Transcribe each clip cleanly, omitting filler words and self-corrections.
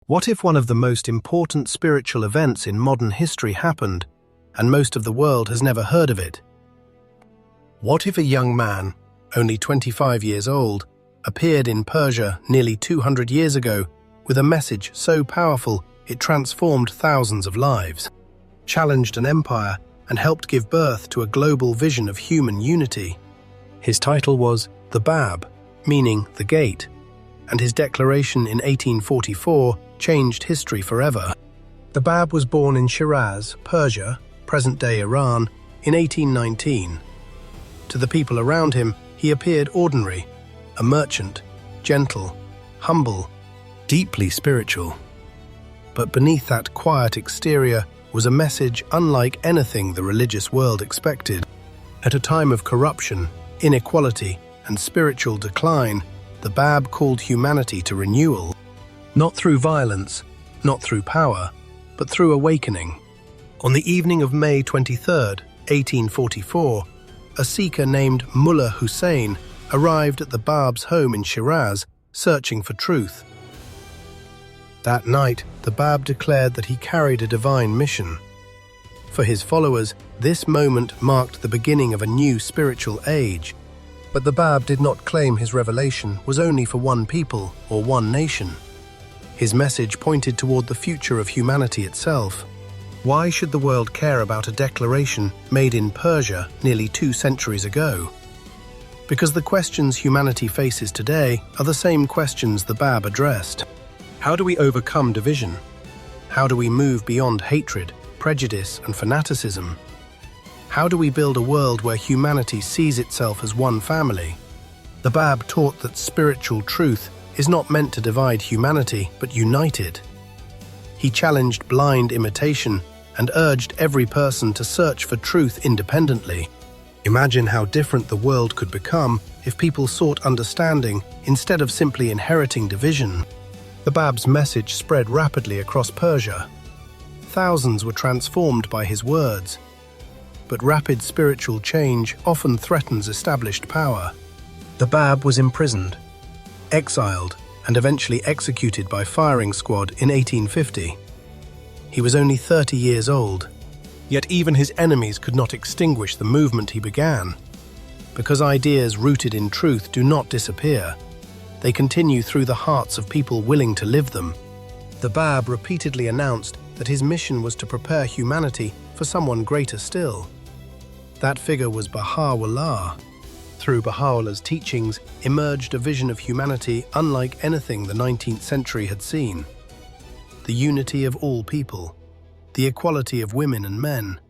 What if one of the most important spiritual events in modern history happened, and most of the world has never heard of it? What if a young man, only 25 years old, appeared in Persia nearly 200 years ago with a message so powerful it transformed thousands of lives, challenged an empire, and helped give birth to a global vision of human unity? His title was the Báb, meaning the gate, and his declaration in 1844 changed history forever. The Báb was born in Shiraz, Persia, present-day Iran, in 1819. To the people around him, he appeared ordinary, a merchant, gentle, humble, deeply spiritual. But beneath that quiet exterior was a message unlike anything the religious world expected. At a time of corruption, inequality, and spiritual decline, the Báb called humanity to renewal, not through violence, not through power, but through awakening. On the evening of May 23, 1844, a seeker named Mullah Hussein arrived at the Báb's home in Shiraz, searching for truth. That night, the Báb declared that he carried a divine mission. For his followers, this moment marked the beginning of a new spiritual age. But the Báb did not claim his revelation was only for one people or one nation. His message pointed toward the future of humanity itself. Why should the world care about a declaration made in Persia nearly 2 centuries ago? Because the questions humanity faces today are the same questions the Báb addressed. How do we overcome division? How do we move beyond hatred, prejudice, and fanaticism? How do we build a world where humanity sees itself as one family? The Báb taught that spiritual truth is not meant to divide humanity, but unite it. He challenged blind imitation and urged every person to search for truth independently. Imagine how different the world could become if people sought understanding instead of simply inheriting division. The Báb's message spread rapidly across Persia. Thousands were transformed by his words. But rapid spiritual change often threatens established power. The Báb was imprisoned, exiled, and eventually executed by firing squad in 1850. He was only 30 years old, yet even his enemies could not extinguish the movement he began. Because ideas rooted in truth do not disappear, they continue through the hearts of people willing to live them. The Báb repeatedly announced that his mission was to prepare humanity for someone greater still. That figure was Bahá'u'lláh. Through Baha'u'llah's teachings emerged a vision of humanity unlike anything the 19th century had seen. The unity of all people, the equality of women and men,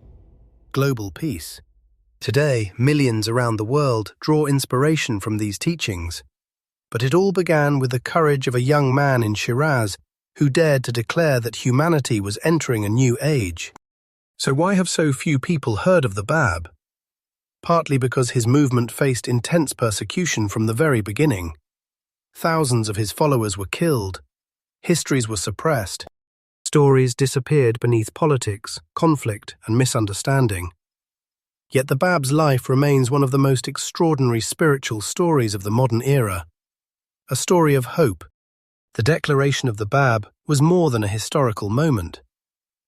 global peace. Today, millions around the world draw inspiration from these teachings. But it all began with the courage of a young man in Shiraz who dared to declare that humanity was entering a new age. So why have so few people heard of the Báb? Partly because his movement faced intense persecution from the very beginning. Thousands of his followers were killed. Histories were suppressed. Stories disappeared beneath politics, conflict, and misunderstanding. Yet the Báb's life remains one of the most extraordinary spiritual stories of the modern era. A story of hope. The declaration of the Báb was more than a historical moment.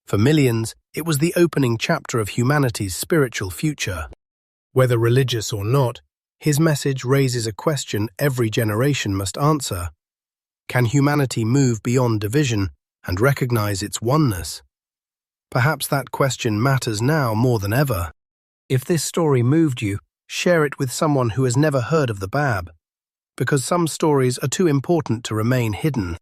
For millions, it was the opening chapter of humanity's spiritual future. Whether religious or not, his message raises a question every generation must answer. Can humanity move beyond division and recognize its oneness? Perhaps that question matters now more than ever. If this story moved you, share it with someone who has never heard of the Báb, because some stories are too important to remain hidden.